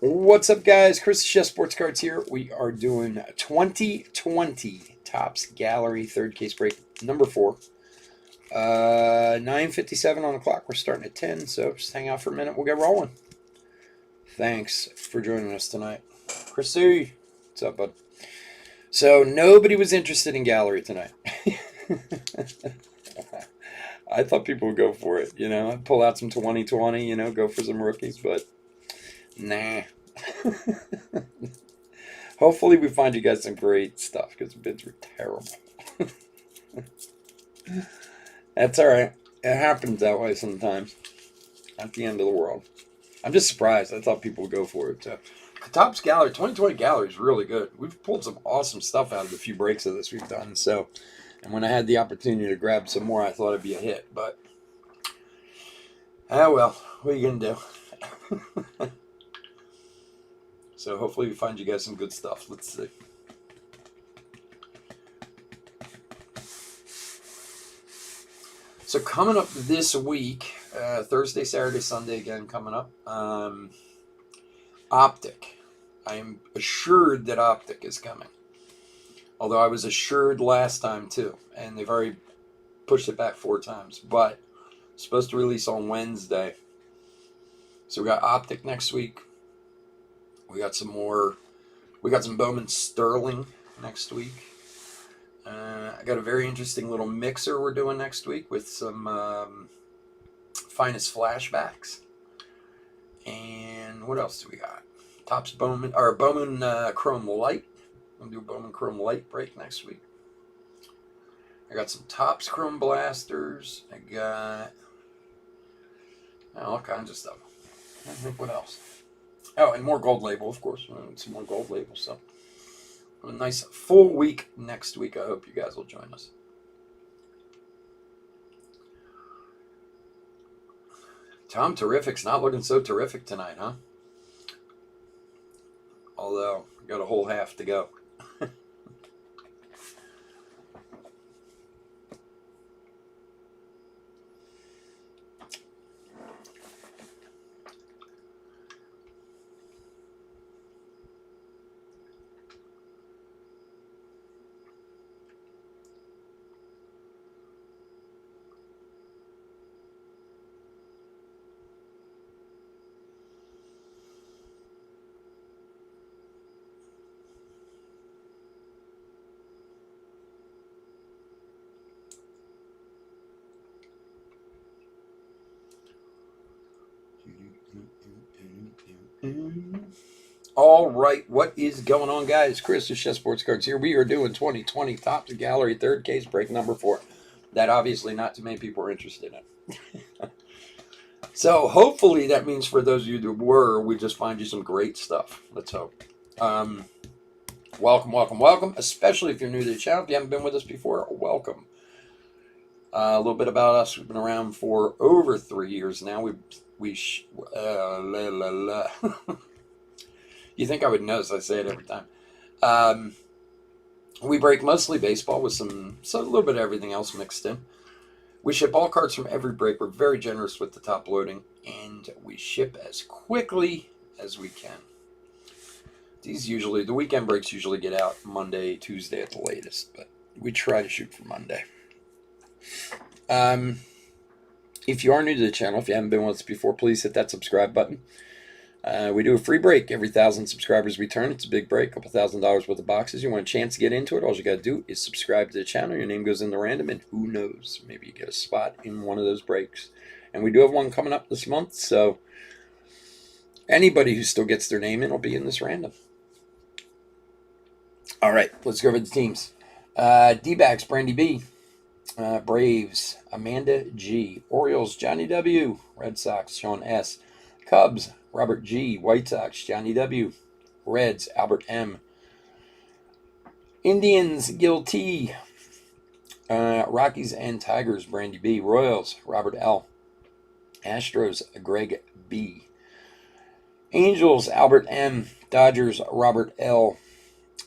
What's up, guys? Chris Chess Sports Cards here. We are doing 2020 Topps Gallery third case break number 4. 9:57 on the clock. We're starting at 10, so just hang out for a minute. We'll get rolling. Thanks for joining us tonight. Chrissy, what's up, bud? So nobody was interested in Gallery tonight. I thought people would go for it, I'd pull out some 2020, go for some rookies, but nah. Hopefully we find you guys some great stuff because the bids were terrible. That's all right. It happens that way sometimes. Not the end of the world. I'm just surprised. I thought people would go for it. Topps Gallery, 2020 Gallery is really good. We've pulled some awesome stuff out of the few breaks of this we've done. And when I had the opportunity to grab some more, I thought it'd be a hit. But, well, what are you going to do? So hopefully we find you guys some good stuff. Let's see. So coming up this week, Thursday, Saturday, Sunday again coming up. Optic. I am assured that Optic is coming. Although I was assured last time too. And they've already pushed it back 4 times. But it's supposed to release on Wednesday. So we got Optic next week. We got some more. We got some Bowman Sterling next week. I got a very interesting little mixer we're doing next week with some finest flashbacks. And what else do we got? Topps Bowman or Bowman Chrome Light. We'll do a Bowman Chrome Light break next week. I got some Topps Chrome Blasters. I got all kinds of stuff. I think what else? Oh, and more gold label, of course. Some more gold label stuff. A nice full week next week. I hope you guys will join us. Tom Terrific's not looking so terrific tonight, huh? Although, got a whole half to go. All right, what is going on, guys? Chris with Chess Sports Cards here. We are doing 2020 Topps Gallery third case break number 4. That obviously not too many people are interested in. So hopefully that means for those of you that were, we just find you some great stuff. Let's hope. Welcome. Especially if you're new to the channel. If you haven't been with us before, welcome. A little bit about us. We've been around for over 3 years now. You think I would know, so I say it every time. We break mostly baseball with a little bit of everything else mixed in. We ship all cards from every break. We're very generous with the top loading, and we ship as quickly as we can. The weekend breaks usually get out Monday, Tuesday at the latest, but we try to shoot for Monday. If you are new to the channel, if you haven't been with us before, please hit that subscribe button. We do a free break every 1,000 subscribers we turn. It's a big break, a couple $1,000 worth of boxes. You want a chance to get into it, all you got to do is subscribe to the channel. Your name goes in the random, and who knows, maybe you get a spot in one of those breaks. And we do have one coming up this month, so anybody who still gets their name in will be in this random. All right, let's go over the teams. D-backs, Brandy B. Braves, Amanda G. Orioles, Johnny W. Red Sox, Sean S. Cubs, Robert G. White Sox, Johnny W. Reds, Albert M. Indians, Gil T. Rockies and Tigers, Brandy B. Royals, Robert L. Astros, Greg B. Angels, Albert M. Dodgers, Robert L.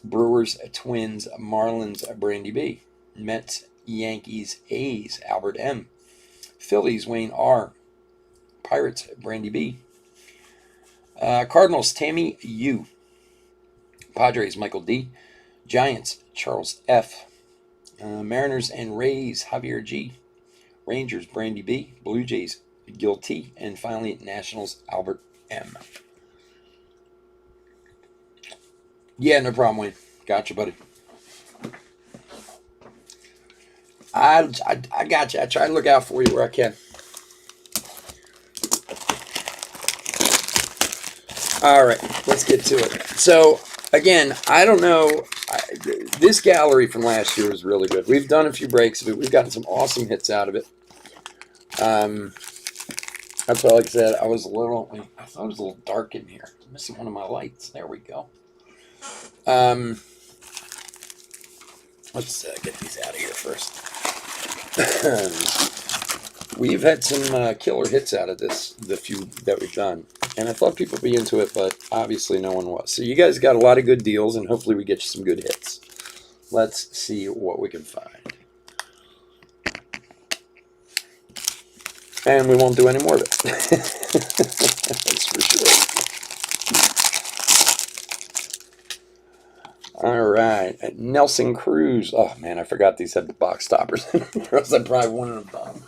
Brewers, Twins, Marlins, Brandy B. Mets, Yankees, A's, Albert M. Phillies, Wayne R. Pirates, Brandy B. Cardinals, Tammy U. Padres, Michael D. Giants, Charles F. Mariners and Rays, Javier G. Rangers, Brandy B. Blue Jays, Gil T. And finally, Nationals, Albert M. Yeah, no problem, Wayne. Gotcha, buddy. I got you. I try to look out for you where I can. All right, let's get to it. So, again, I don't know. This gallery from last year was really good. We've done a few breaks of it. We've gotten some awesome hits out of it. That's why, like I said, I thought it was a little dark in here. I'm missing one of my lights. There we go. Let's get these out of here first. We've had some killer hits out of this, the few that we've done. And I thought people would be into it, but obviously no one was. So you guys got a lot of good deals, and hopefully we get you some good hits. Let's see what we can find. And we won't do any more of it. That's for sure. All right. Nelson Cruz. Oh, man, I forgot these had the box toppers in them, or else I probably wouldn't have done.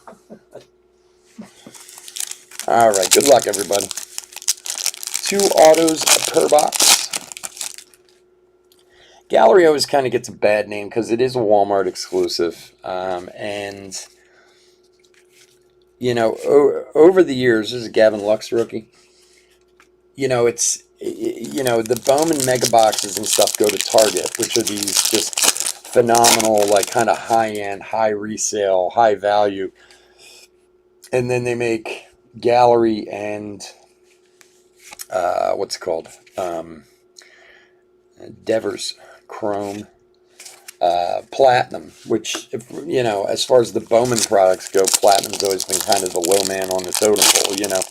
All right. Good luck, everybody. 2 autos per box. Gallery always kind of gets a bad name because it is a Walmart exclusive. And, you know, over the years, this is a Gavin Lux rookie. You know, the Bowman mega boxes and stuff go to Target, which are these just phenomenal, like kind of high-end, high resale, high value. And then they make Gallery and what's it called? Devers Chrome Platinum, which, you know, as far as the Bowman products go, Platinum's always been kind of the low man on the totem pole, you know.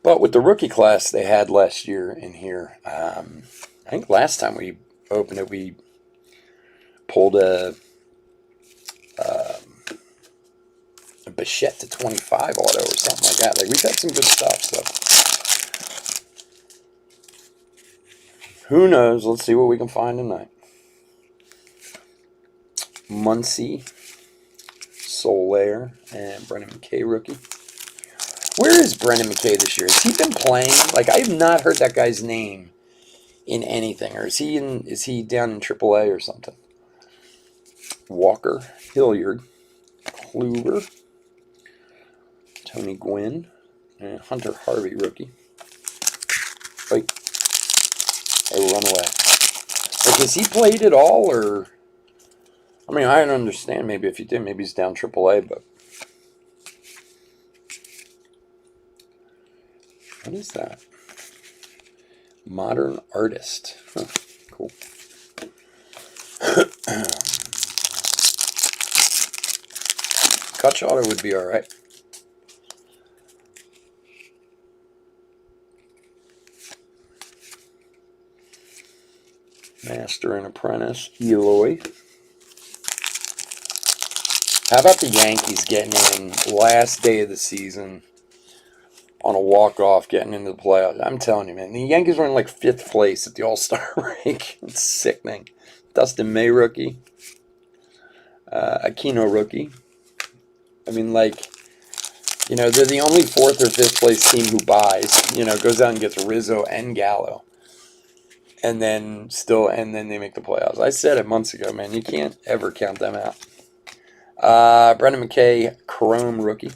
But with the rookie class they had last year in here, I think last time we opened it, we pulled a Bichette to 25 auto or something like that. Like, we've had some good stuff, so who knows? Let's see what we can find tonight. Muncie, Solaire, and Brennan McKay rookie. Where is Brennan McKay this year? Has he been playing? Like, I have not heard that guy's name in anything. Or is he down in AAA or something? Walker, Hilliard, Kluber, Tony Gwynn, and Hunter Harvey rookie. Wait. They run away. Like, has he played at all, or? I mean, I don't understand. Maybe if he did, maybe he's down AAA, but. What is that? Modern Artist. Huh, cool. Kutch auto would be alright. Master and Apprentice, Eloy. How about the Yankees getting in last day of the season on a walk-off, getting into the playoffs? I'm telling you, man, the Yankees were in like 5th place at the All-Star break. It's sickening. Dustin May rookie. Aquino rookie. I mean, like, you know, they're the only 4th or 5th place team who buys, you know, goes out and gets Rizzo and Gallo. And then they make the playoffs. I said it months ago, man. You can't ever count them out. Brendan McKay, Chrome rookie.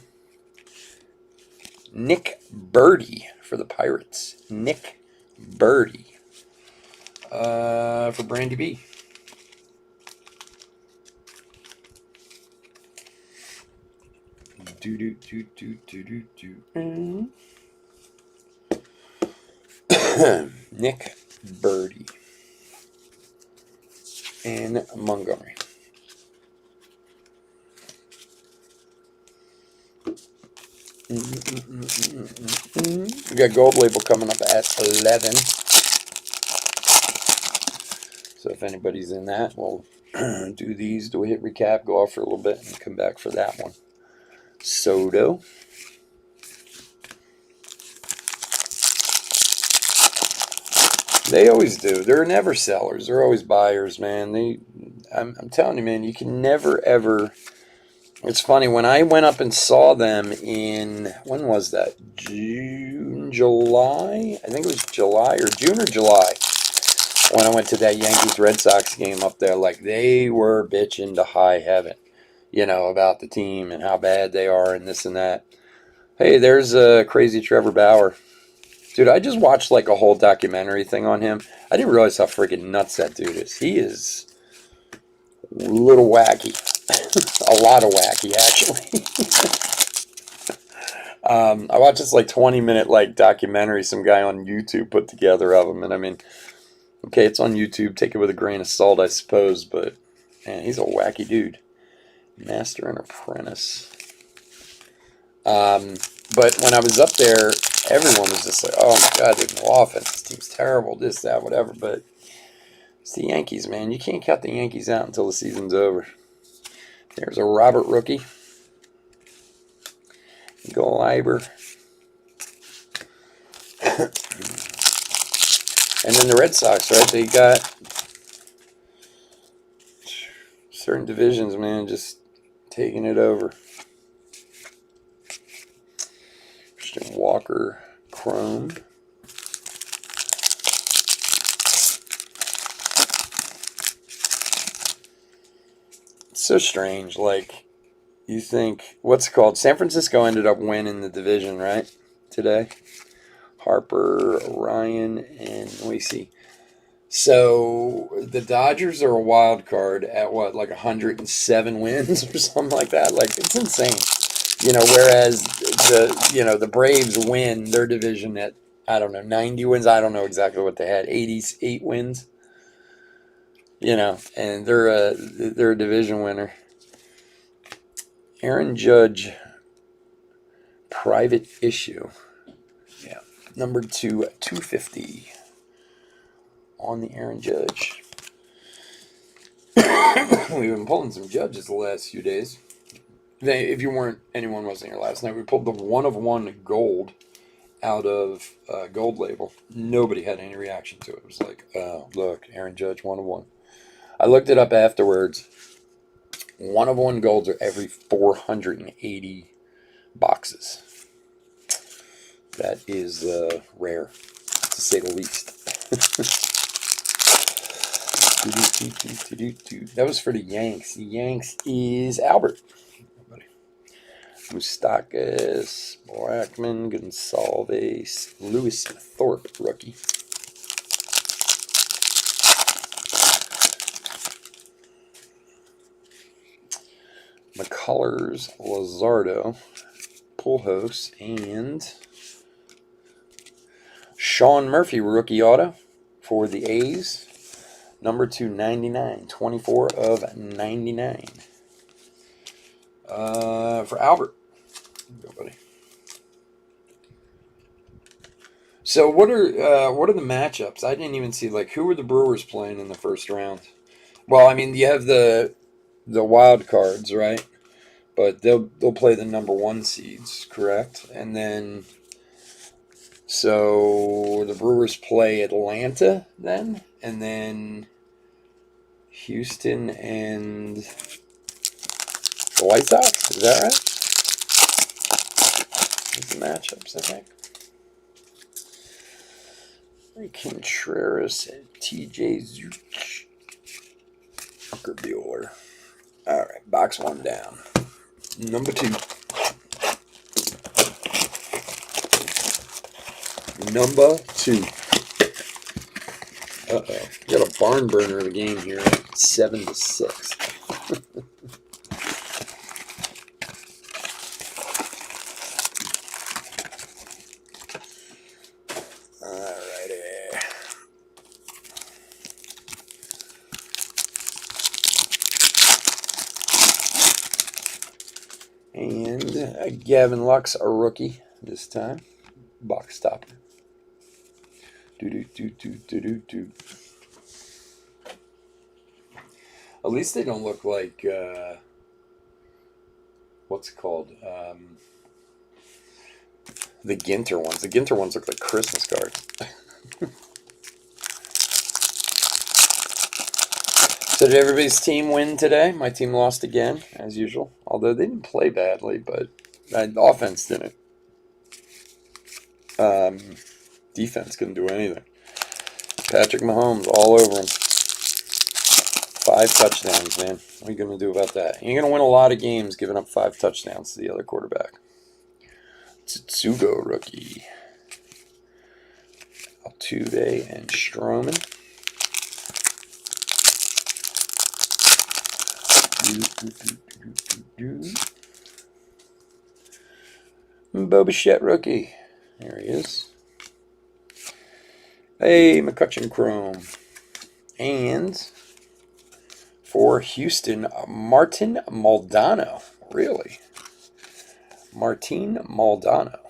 Nick Birdie for the Pirates. Nick Birdie for Brandy B. Nick Birdie and Montgomery. We got gold label coming up at 11. So if anybody's in that, we'll do these, do a hit recap, go off for a little bit, and come back for that one. Soto. They always do. They're never sellers. They're always buyers, man. I'm telling you, man, you can never ever. It's funny when I went up and saw them in when was that? June, July? I think it was July or June or July when I went to that Yankees Red Sox game up there. Like they were bitching to high heaven, about the team and how bad they are and this and that. Hey, there's crazy Trevor Bauer. Dude, I just watched like a whole documentary thing on him. I didn't realize how freaking nuts that dude is. He is a little wacky. A lot of wacky, actually. I watched this like 20-minute like documentary some guy on YouTube put together of him. And I mean, okay, it's on YouTube. Take it with a grain of salt, I suppose. But, man, he's a wacky dude. Master and apprentice. But when I was up there, everyone was just like, oh my God, they have no offense. This team's terrible, this, that, whatever. But it's the Yankees, man. You can't cut the Yankees out until the season's over. There's a Robert rookie. Gleiber. And then the Red Sox, right? They got certain divisions, man, just taking it over. Christian Walker, Chrome. It's so strange. Like, you think, what's it called? San Francisco ended up winning the division, right? Today. Harper, Ryan, and let me see. So the Dodgers are a wild card at what, like 107 wins or something like that? Like, it's insane. Whereas the Braves win their division at, I don't know, 90 wins. I don't know exactly what they had. 88 wins. And they're a division winner. Aaron Judge, private issue. Yeah. Number 250 on the Aaron Judge. We've been pulling some Judges the last few days. If anyone wasn't here last night, we pulled the 1/1 gold out of Gold Label. Nobody had any reaction to it. It was like, oh, look, Aaron Judge 1/1. I looked it up afterwards. 1/1 golds are every 480 boxes. That is rare, to say the least. That was for the Yanks. The Yanks is Albert. Moustakas, Blackman, Gonsalves, Lewis Thorpe, rookie. McCullers, Lazardo, Pujols, and Sean Murphy, rookie auto for the A's. Number 299, 24 of 99. For Albert. Go, buddy. So what are the matchups? I didn't even see, like, who were the Brewers playing in the first round? Well, I mean, you have the wild cards, right? But they'll play the number 1 seeds, correct? And then so the Brewers play Atlanta then, and then Houston and the White Sox. Is that right? That's the matchups, I think. Contreras and TJ Zuch. Tucker Bueller. All right, box 1 down. Number 2. Number 2. Uh-oh. Got a barn burner of a game here. 7-6. And Gavin Lux, a rookie this time. Box topper. At least they don't look like, what's it called? The Ginter ones. The Ginter ones look like Christmas cards. So did everybody's team win today? My team lost again, as usual. Although they didn't play badly, but the offense didn't. Defense couldn't do anything. Patrick Mahomes all over him. 5 touchdowns, man. What are you going to do about that? You're going to win a lot of games giving up 5 touchdowns to the other quarterback. Tsutsugo rookie. Altuve and Stroman. Bobichette rookie. There he is. Hey, McCutcheon Chrome. And for Houston, Martin Maldonado. Really? Martin Maldonado.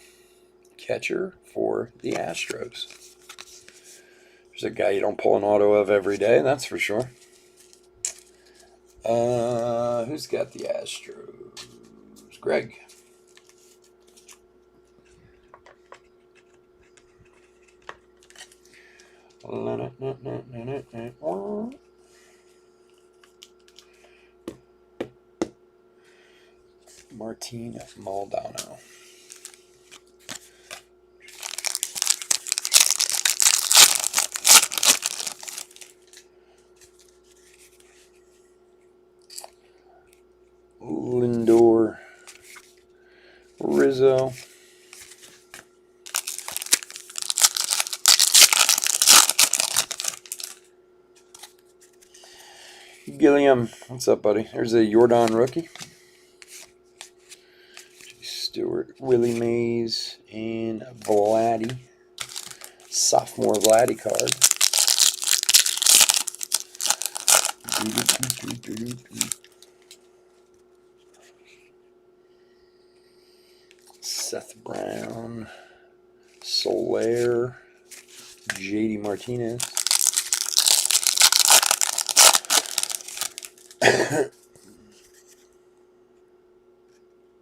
Catcher for the Astros. There's a guy you don't pull an auto of every day, that's for sure. Who's got the Astros? Greg. Martin Maldonado. Lindor. Rizzo. Gilliam, what's up, buddy? There's a Jordan rookie. Stewart, Willie Mays, and Vladdy. Sophomore Vladdy card. Seth Brown, Soler, JD Martinez.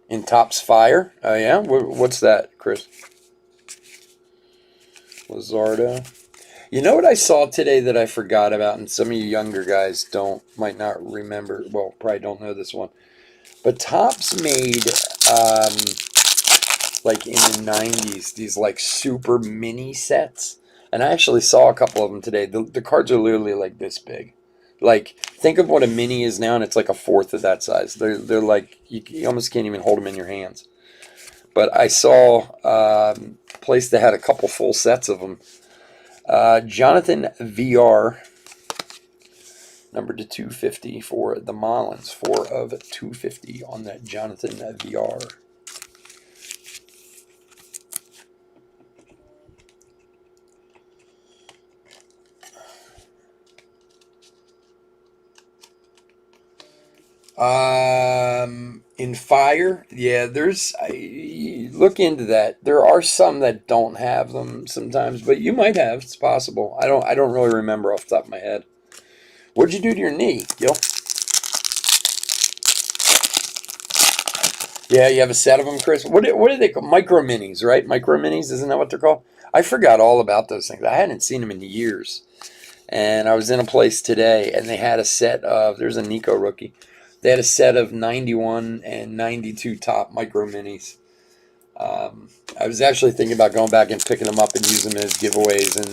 In Topps Fire. Oh, yeah? What's that, Chris? Lizardo. You know what I saw today that I forgot about, and some of you younger guys might not remember, well, probably don't know this one. But Topps made, like in the 90s, these like super mini sets. And I actually saw a couple of them today. The cards are literally like this big. Like, think of what a mini is now, and it's like a fourth of that size. They're like, you almost can't even hold them in your hands. But I saw a place that had a couple full sets of them. Jonathan VR, numbered to 250 for the Marlins. 4 of 250 on that Jonathan VR. In Fire, yeah, look into that. There are some that don't have them sometimes, but you might have. It's possible. I don't really remember off the top of my head. What'd you do to your knee, Gil? Yeah, you have a set of them, Chris. What are they called? Micro minis, right? Micro minis, isn't that what they're called? I forgot all about those things. I hadn't seen them in years. And I was in a place today, and they had a set of, there's a Nico rookie. They had a set of 91 and 92 top micro minis. I was actually thinking about going back and picking them up and using them as giveaways in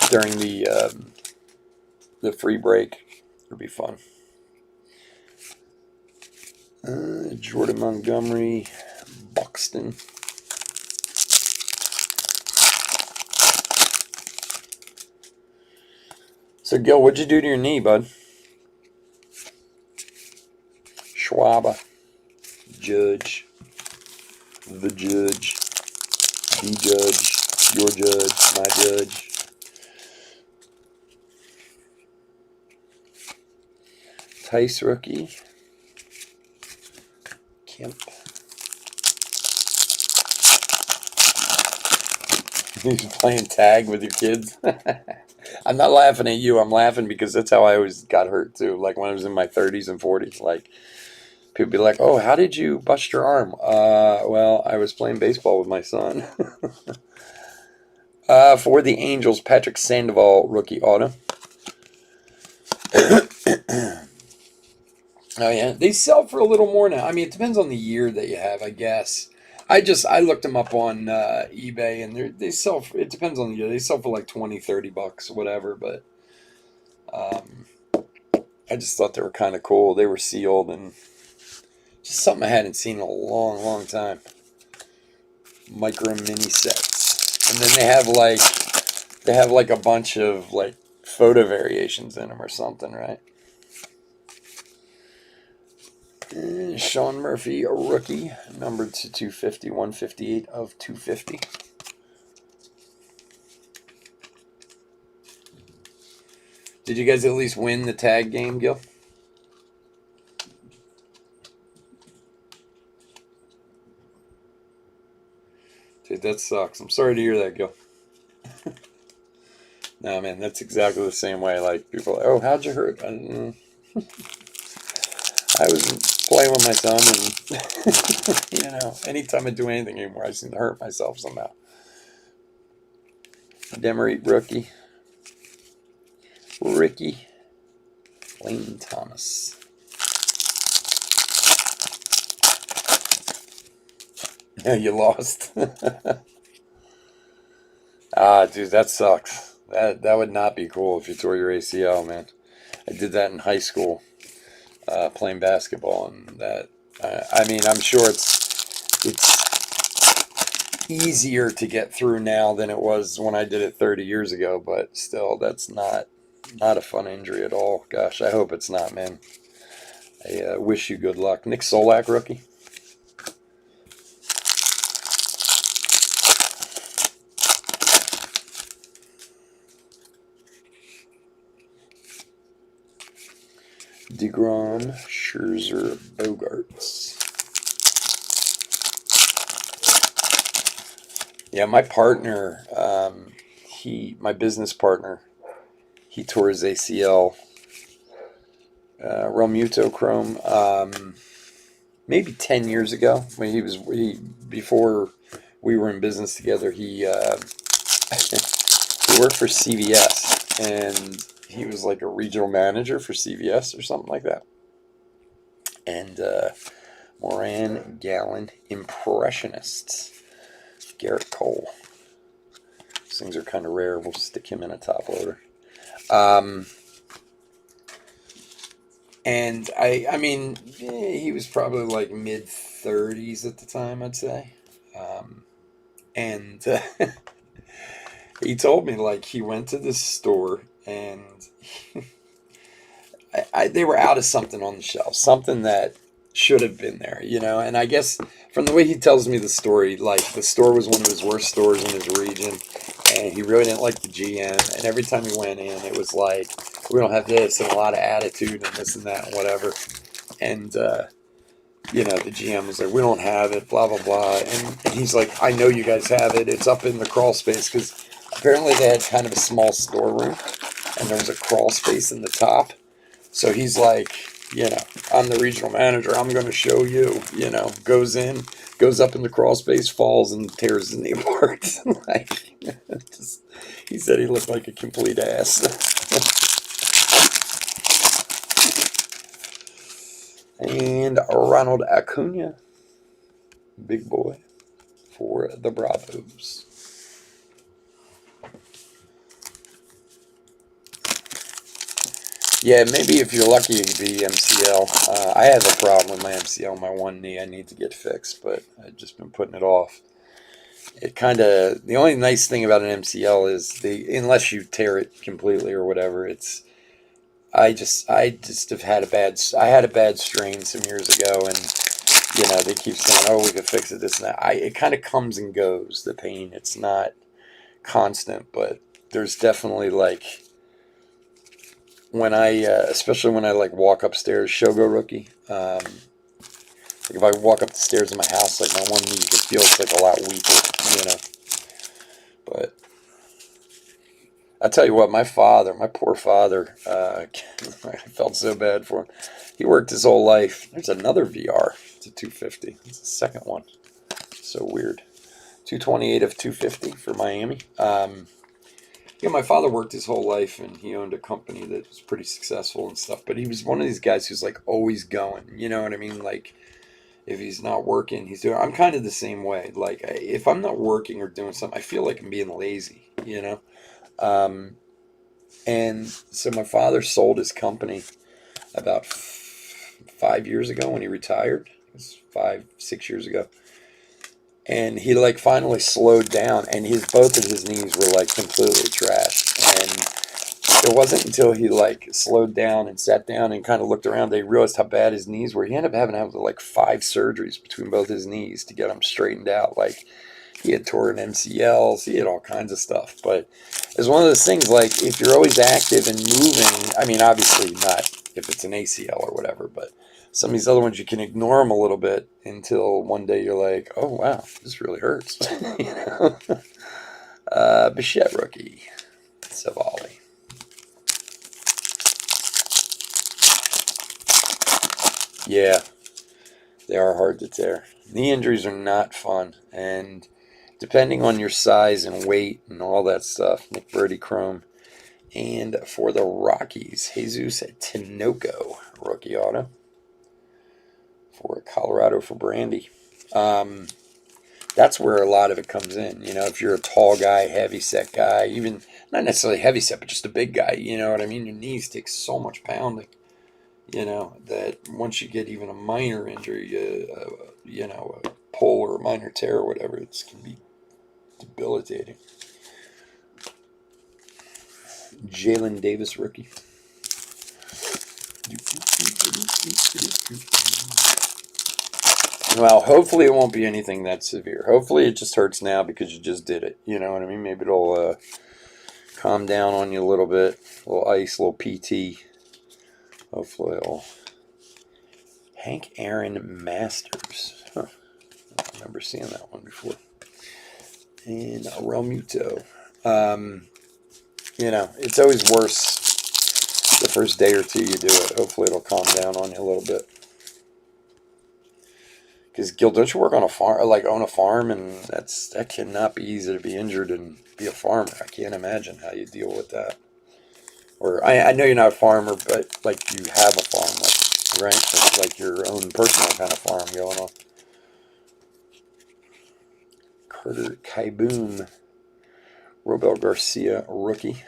during the free break. It'd be fun. Jordan Montgomery, Buxton. So, Gil, what'd you do to your knee, bud? Schwaba, Judge, the Judge, the Judge, your Judge, my Judge. Tice rookie. Kemp. You're playing tag with your kids? I'm not laughing at you. I'm laughing because that's how I always got hurt too. Like when I was in my 30s and 40s. Like people be like, "Oh, how did you bust your arm?" Well, I was playing baseball with my son. For the Angels, Patrick Sandoval rookie auto. Oh yeah, they sell for a little more now. I mean, it depends on the year that you have, I guess. I looked them up on eBay, and they sell. It depends on the year. They sell for like 20, $30, whatever. But um, I just thought they were kind of cool. They were sealed and just something I hadn't seen in a long, long time. Micro mini sets, and then they have like a bunch of like photo variations in them or something, right? Sean Murphy, a rookie, numbered to 250, 158 of 250. Did you guys at least win the tag game, Gil? Dude, that sucks. I'm sorry to hear that, Gil. No, man, that's exactly the same way. Like, people are like, oh, how'd you hurt? I was playing with my son, and, anytime I do anything anymore, I seem to hurt myself somehow. Demery, rookie. Ricky. Lane Thomas. Yeah, you lost. Dude, that sucks. That would not be cool if you tore your ACL, man. I did that in high school, playing basketball, and that. I mean, I'm sure it's easier to get through now than it was when I did it 30 years ago. But still, that's not a fun injury at all. Gosh, I hope it's not, man. I wish you good luck. Nick Solak, rookie. DeGrom, Scherzer, Bogarts. Yeah, my partner, my business partner, he tore his ACL. Romuto Chrome, maybe 10 years ago when before we were in business together. He he worked for CVS, and he was like a regional manager for CVS or something like that. And Moran Gallon Impressionists. Garrett Cole. These things are kind of rare. We'll stick him in a top loader. And I mean, he was probably like mid 30s at the time, I'd say. And he told me like he went to this store and they were out of something on the shelf, something that should have been there, And I guess from the way he tells me the story, like the store was one of his worst stores in his region, and he really didn't like the GM. And every time he went in, it was like, we don't have this, and a lot of attitude and this and that and whatever. And the GM was like, we don't have it, blah blah blah. And he's like, I know you guys have it. It's up in the crawl space, because apparently they had kind of a small storeroom, and there was a crawl space in the top. So he's like, I'm the regional manager. I'm going to show you, goes up in the crawl space, falls, and tears his knee apart. He said he looked like a complete ass. And Ronald Acuna, big boy, for the Bravos. Yeah, maybe if you're lucky, it could be MCL. I have a problem with my MCL, my one knee. I need to get fixed, but I've just been putting it off. The only nice thing about an MCL is unless you tear it completely or whatever, I just have had I had a bad strain some years ago, and they keep saying, oh, we could fix it, this and that. It kind of comes and goes, the pain. It's not constant, but there's definitely like, when especially when I like walk upstairs, Shogo rookie, like if I walk up the stairs in my house, like my one knee, you can feel it's like a lot weaker, But I tell you what, my poor father, I felt so bad for him. He worked his whole life. There's another VR. It's a 250. It's the second one. So weird. 228 of 250 for Miami. Yeah, my father worked his whole life, and he owned a company that was pretty successful and stuff. But he was one of these guys who's like always going. You know what I mean? Like if he's not working, he's doing. I'm kind of the same way. Like if I'm not working or doing something, I feel like I'm being lazy. You know. Um, and so my father sold his company about 5 years ago when he retired. It was 5, 6 years ago, and he like finally slowed down, and his both of his knees were like completely trashed. And it wasn't until he like slowed down and sat down and kind of looked around that he realized how bad his knees were. He ended up having to have like 5 surgeries between both his knees to get them straightened out. Like he had torn MCLs, he had all kinds of stuff. But it's one of those things like if you're always active and moving, I mean, obviously not if it's an ACL or whatever, but some of these other ones you can ignore them a little bit until one day you're like, oh wow, this really hurts. You know? Bichette rookie, Savali. Yeah, they are hard to tear. Knee injuries are not fun, and depending on your size and weight and all that stuff, Nick Brody Chrome. And for the Rockies, Jesus Tinoco, rookie auto. For Colorado for Brandy. That's where a lot of it comes in. You know, if you're a tall guy, heavy set guy, even not necessarily heavy set, but just a big guy, you know what I mean? Your knees take so much pounding, you know, that once you get even a minor injury, you know, a pull or a minor tear or whatever, it can be debilitating. Jalen Davis rookie. Well, hopefully it won't be anything that severe. Hopefully it just hurts now because you just did it. You know what I mean? Maybe it'll calm down on you a little bit. A little ice, a little PT. Hopefully it'll. Hank Aaron Masters. Huh. I don't remember seeing that one before. And Realmuto. You know, it's always worse the first day or two you do it. Hopefully it'll calm down on you a little bit. Because Gil, don't you work on a farm, like own a farm, and that cannot be easy to be injured and be a farmer. I can't imagine how you deal with that. Or I know you're not a farmer, but like you have a farm, like, right? It's like your own personal kind of farm going on. Carter Kaiboom, Robel Garcia rookie,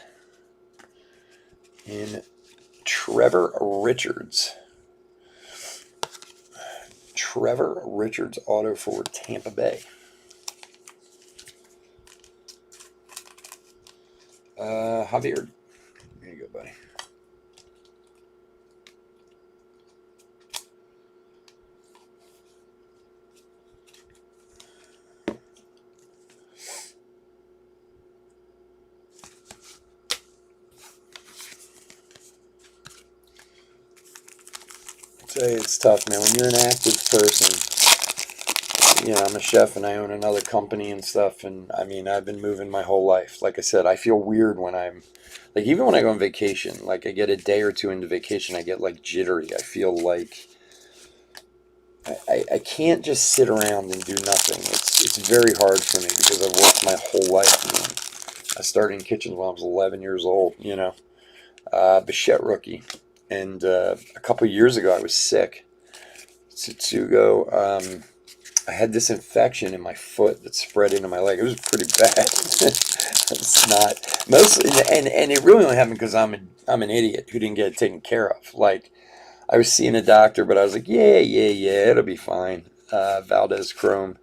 and Trevor Richards. Trevor Richards auto for Tampa Bay. Javier, here you go, buddy. It's tough, man. When you're an active person, you know, I'm a chef and I own another company and stuff, and I mean, I've been moving my whole life. Like I said, I feel weird when I'm, like, even when I go on vacation, like, I get a day or two into vacation, I get, like, jittery. I feel like I can't just sit around and do nothing. It's very hard for me because I've worked my whole life. I mean, I started in kitchens when I was 11 years old, you know. Bichette rookie. And a couple of years ago, I was sick. Tsutsugo, I had this infection in my foot that spread into my leg. It was pretty bad. It's not mostly, and it really only happened because I'm an idiot who didn't get it taken care of. Like, I was seeing a doctor, but I was like, yeah, it'll be fine. Valdez Chrome,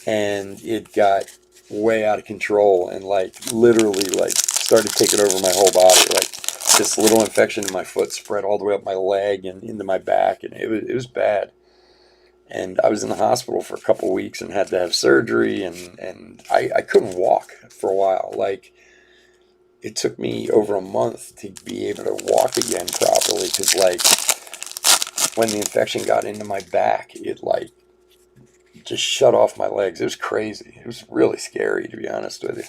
and it got way out of control and like literally like started taking over my whole body. Like this little infection in my foot spread all the way up my leg and into my back, and it was bad. And I was in the hospital for a couple of weeks and had to have surgery, and I couldn't walk for a while. Like, it took me over a month to be able to walk again properly because, like, when the infection got into my back, it, like, just shut off my legs. It was crazy. It was really scary, to be honest with you.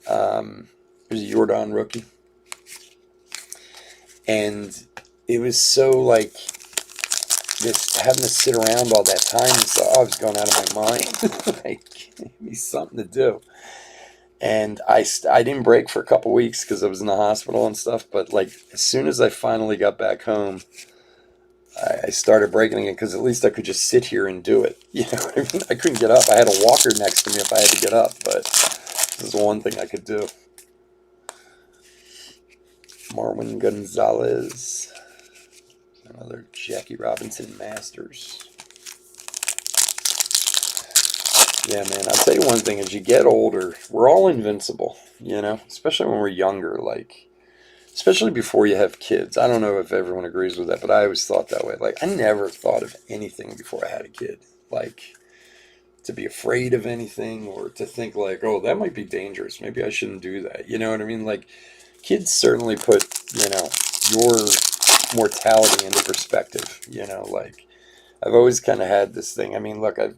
It was a Jordan rookie. And it was so, like, just having to sit around all that time and stuff, I was going out of my mind. Like, give me something to do. And I didn't break for a couple weeks because I was in the hospital and stuff. But like as soon as I finally got back home, I started breaking again because at least I could just sit here and do it. You know what I mean? I couldn't get up. I had a walker next to me if I had to get up, but this is the one thing I could do. Marwin Gonzalez, another Jackie Robinson Masters. Yeah, man, I'll tell you one thing, as you get older, we're all invincible, you know, especially when we're younger, like, especially before you have kids. I don't know if everyone agrees with that, but I always thought that way. Like, I never thought of anything before I had a kid. Like, to be afraid of anything or to think like, oh, that might be dangerous. Maybe I shouldn't do that. You know what I mean? Like, kids certainly put, you know, your mortality into perspective, you know, like, I've always kind of had this thing. I mean, look, I've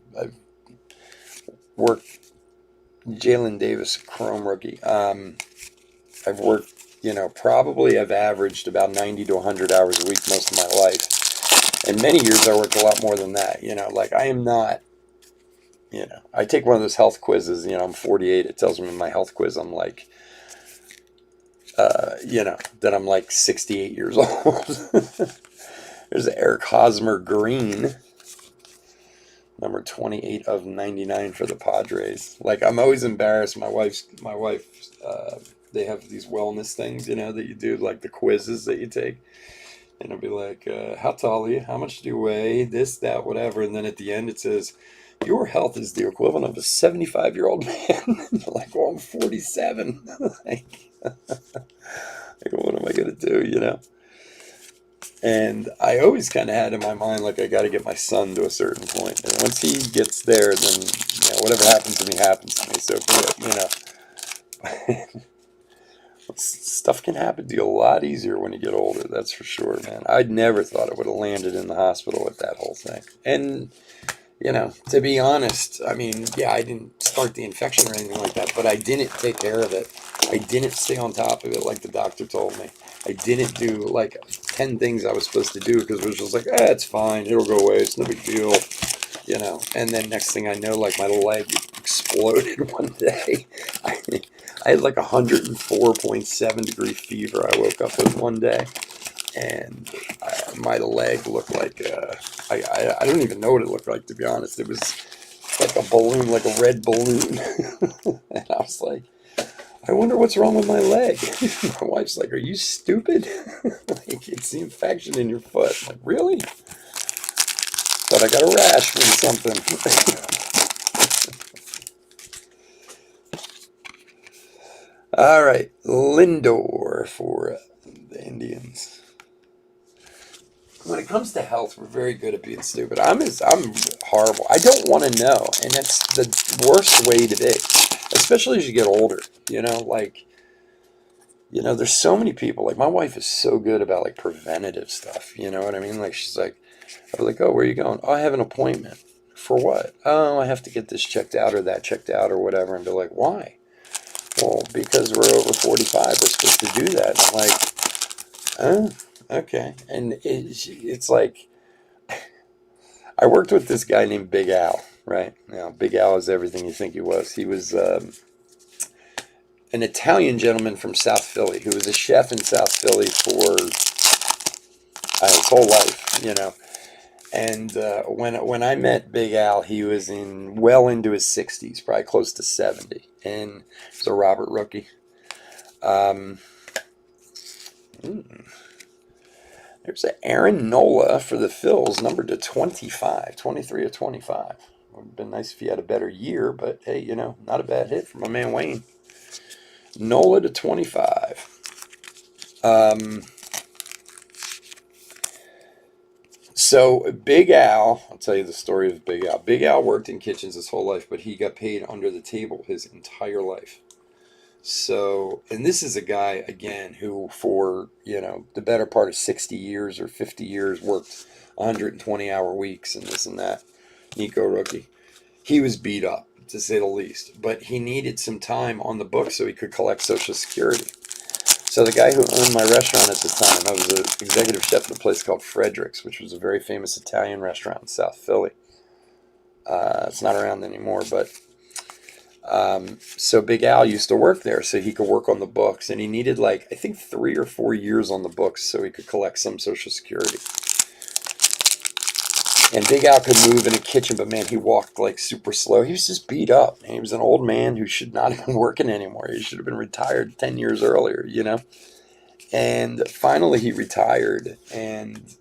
worked Jalen Davis, Chrome rookie. I've worked, you know, probably I've averaged about 90 to 100 hours a week most of my life. And many years I worked a lot more than that, you know, like I am not, you know, I take one of those health quizzes, you know, I'm 48. It tells me in my health quiz I'm like, you know, that I'm like 68 years old. There's Eric Hosmer Green, number 28 of 99 for the Padres. Like, I'm always embarrassed. My wife, they have these wellness things, you know, that you do, like the quizzes that you take. And it'll be like, how tall are you? How much do you weigh? This, that, whatever. And then at the end it says, your health is the equivalent of a 75-year-old man. And you're like, well, I'm 47. like, what am I going to do, you know? And I always kind of had in my mind, like, I got to get my son to a certain point. And once he gets there, then, you know, whatever happens to me, happens to me. So, you know, stuff can happen to you a lot easier when you get older. That's for sure, man. I'd never thought it would have landed in the hospital with that whole thing. And, you know, to be honest, I mean, yeah, I didn't start the infection or anything like that, but I didn't take care of it. I didn't stay on top of it like the doctor told me. I didn't do like 10 things I was supposed to do because it was just like, it's fine. It'll go away. It's no big deal, you know. And then next thing I know, like my leg exploded one day. I had like 104.7 degree fever I woke up with one day. And my leg looked like, I don't even know what it looked like, to be honest. It was like a balloon, like a red balloon. And I was like, I wonder what's wrong with my leg. My wife's like, are you stupid? Like, it's the infection in your foot. I'm like, really? Thought I got a rash from something. All right, Lindor for the Indians. When it comes to health, we're very good at being stupid. I'm horrible. I don't want to know, and that's the worst way to be, especially as you get older. You know, like, you know, there's so many people. Like, my wife is so good about like preventative stuff. You know what I mean? Like, she's like, I'll be like, oh, where are you going? Oh, I have an appointment. For what? Oh, I have to get this checked out or that checked out or whatever. And be like, why? Well, because we're over 45, we're supposed to do that. And I'm like, okay. And it's like, I worked with this guy named Big Al, right? Now, Big Al is everything you think he was. He was an Italian gentleman from South Philly who was a chef in South Philly for his whole life, you know. And when I met Big Al, he was well into his 60s, probably close to 70. And he was a Robert rookie. There's an Aaron Nola for the Phils, numbered to 25, 23 or 25. Would have been nice if he had a better year, but hey, you know, not a bad hit from my man Wayne. Nola to 25. So Big Al, I'll tell you the story of Big Al. Big Al worked in kitchens his whole life, but he got paid under the table his entire life. So, and this is a guy, again, who for, you know, the better part of 60 years or 50 years worked 120-hour weeks and this and that. Nico rookie. He was beat up, to say the least. But he needed some time on the book so he could collect Social Security. So the guy who owned my restaurant at the time, I was an executive chef at a place called Frederick's, which was a very famous Italian restaurant in South Philly. It's not around anymore, but So Big Al used to work there so he could work on the books, and he needed like I think 3 or 4 years on the books so he could collect some Social Security. And Big Al could move in a kitchen, but man, he walked like super slow. He was just beat up. He was an old man who should not have been working anymore. He should have been retired 10 years earlier, you know? And finally he retired and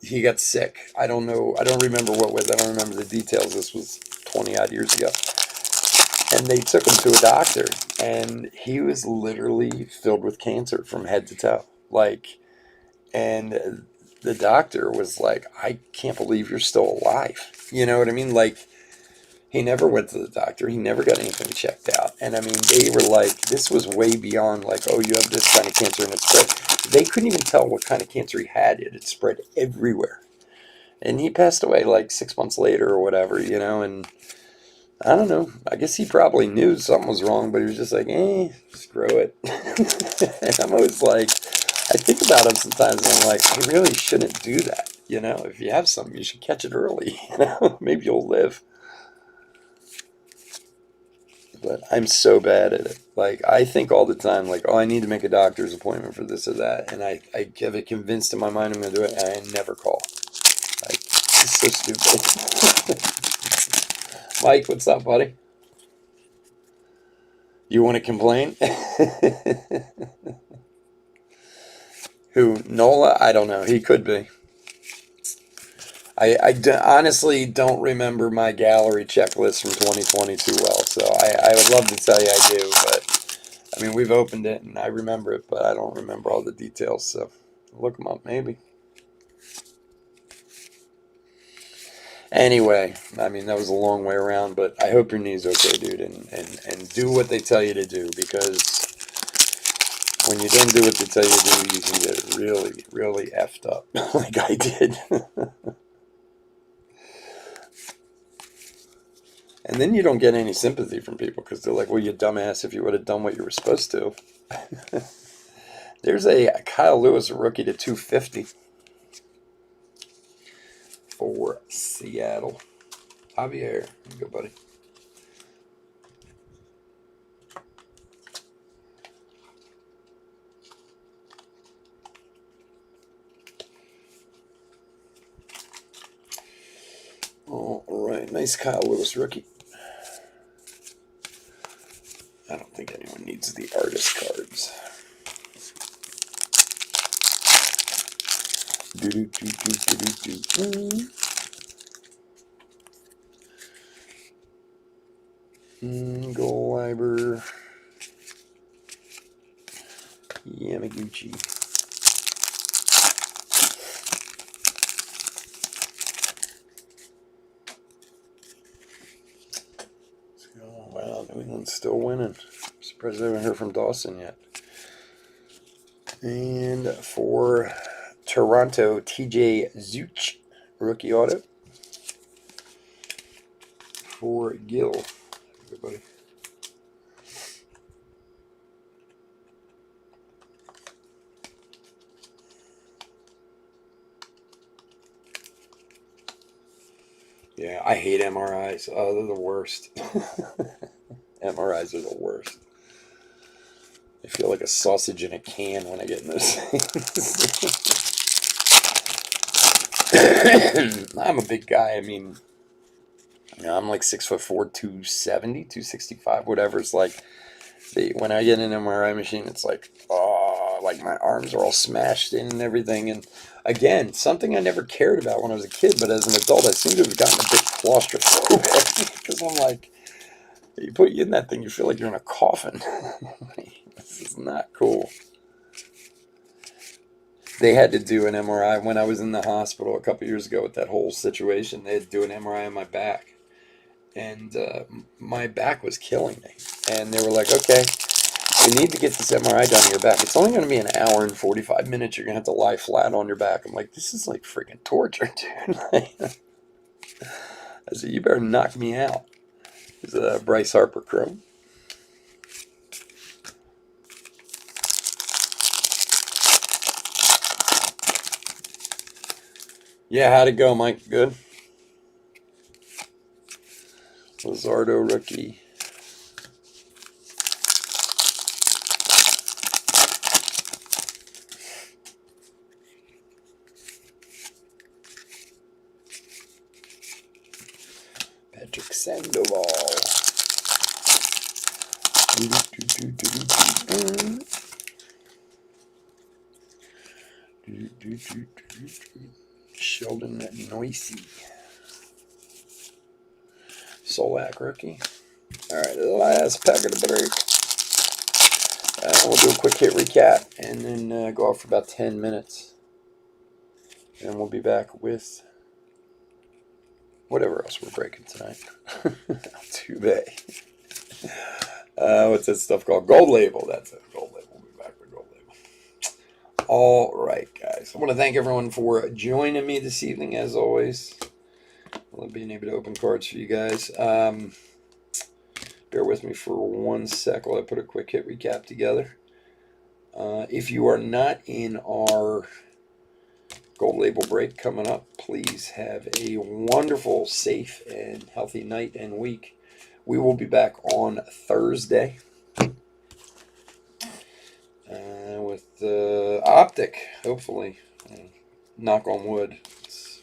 he got sick. I don't know. I don't remember what was. I don't remember the details. This was 20 odd years ago. And they took him to a doctor and he was literally filled with cancer from head to toe. Like, and the doctor was like, I can't believe you're still alive. You know what I mean? Like, he never went to the doctor. He never got anything checked out. And I mean, they were like, this was way beyond like, oh, you have this kind of cancer and it spread. They couldn't even tell what kind of cancer he had. It had spread everywhere. And he passed away like 6 months later or whatever, you know, and I don't know. I guess he probably knew something was wrong, but he was just like, screw it. And I'm always like, I think about him sometimes and I'm like, he really shouldn't do that. You know, if you have something, you should catch it early. You know, maybe you'll live. But I'm so bad at it. Like, I think all the time, like, oh, I need to make a doctor's appointment for this or that. And I have it convinced in my mind I'm going to do it, and I never call. Like, it's so stupid. Mike, what's up, buddy? You want to complain? Who? Nola? I don't know. He could be. Honestly don't remember my gallery checklist from 2020 too well, so I would love to tell you I do, but I mean, we've opened it and I remember it, but I don't remember all the details, so look them up maybe. Anyway, I mean, that was a long way around, but I hope your knee's okay, dude, and do what they tell you to do, because when you don't do what they tell you to do, you can get really, really effed up, like I did. And then you don't get any sympathy from people because they're like, well, you dumbass, if you would have done what you were supposed to. There's a Kyle Lewis rookie to 250 for Seattle. Javier, here you go, buddy. All right, nice Kyle Lewis rookie. I don't think anyone needs the artist cards. Goalliber. Yamaguchi. Oh, wow, New England's still winning. Surprised I haven't heard from Dawson yet. And for Toronto, TJ Zuch, rookie auto. For Gil, everybody. Yeah, I hate MRIs. Oh, they're the worst. MRIs are the worst. I feel like a sausage in a can when I get in those things. I'm a big guy. I mean, you know, I'm like 6'4", 270, 265, whatever. It's like when I get in an MRI machine, it's like, oh, like my arms are all smashed in and everything. And again, something I never cared about when I was a kid, but as an adult, I seem to have gotten a bit claustrophobic because I'm like, you put you in that thing, you feel like you're in a coffin. This is not cool. They had to do an MRI when I was in the hospital a couple years ago with that whole situation. They had to do an MRI on my back. And my back was killing me. And they were like, okay, we need to get this MRI done on your back. It's only going to be an hour and 45 minutes. You're going to have to lie flat on your back. I'm like, this is like freaking torture, dude. I said, you better knock me out. It's a Bryce Harper Chrome. Yeah, how'd it go, Mike? Good? Lizardo rookie. Patrick Sandoval. Sheldon Noisy. Solak rookie. Alright, last pack of the break. We'll do a quick hit recap and then go off for about 10 minutes. And we'll be back with whatever else we're breaking tonight. Altuve. What's that stuff called? Gold Label. That's it. Gold Label. We'll be back with Gold Label. All right, guys. I want to thank everyone for joining me this evening, as always. I love being able to open cards for you guys. Bear with me for 1 sec while I put a quick hit recap together. If you are not in our Gold Label break coming up, please have a wonderful, safe, and healthy night and week. We will be back on Thursday with Optic, hopefully. Knock on wood. It's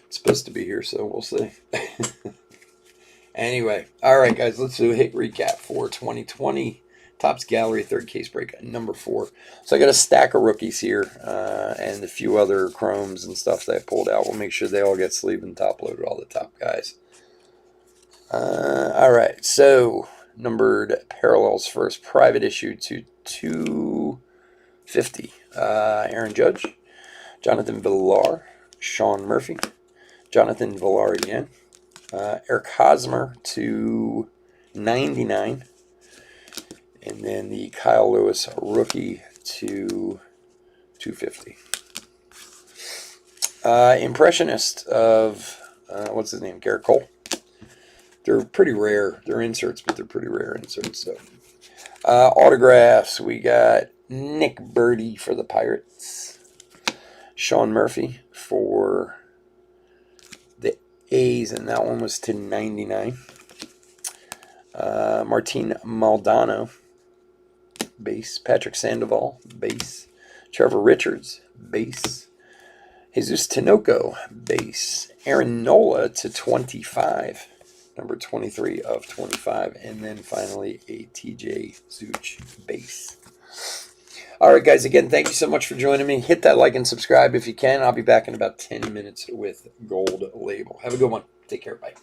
supposed to be here, so we'll see. Anyway, all right, guys, let's do a hit recap for 2020 Topps Gallery third case break number 4. So I got a stack of rookies here and a few other chromes and stuff that I pulled out. We'll make sure they all get sleeved and top loaded, all the top guys. All right, so numbered parallels first. Private issue to 250. Aaron Judge, Jonathan Villar, Sean Murphy, Jonathan Villar again. Eric Hosmer to 99. And then the Kyle Lewis rookie to 250. Impressionist of, what's his name? Garrett Cole. They're pretty rare. They're inserts, but they're pretty rare inserts. So, autographs. We got Nick Birdie for the Pirates. Sean Murphy for the A's, and that one was to 99. Martin Maldonado, base. Patrick Sandoval, base. Trevor Richards, base. Jesus Tinoco, base. Aaron Nola to 25, number 23 of 25. And then finally a TJ Zeuch base. All right, guys, again, thank you so much for joining me. Hit that like and subscribe if you can. I'll be back in about 10 minutes with Gold Label. Have a good one. Take care. Bye.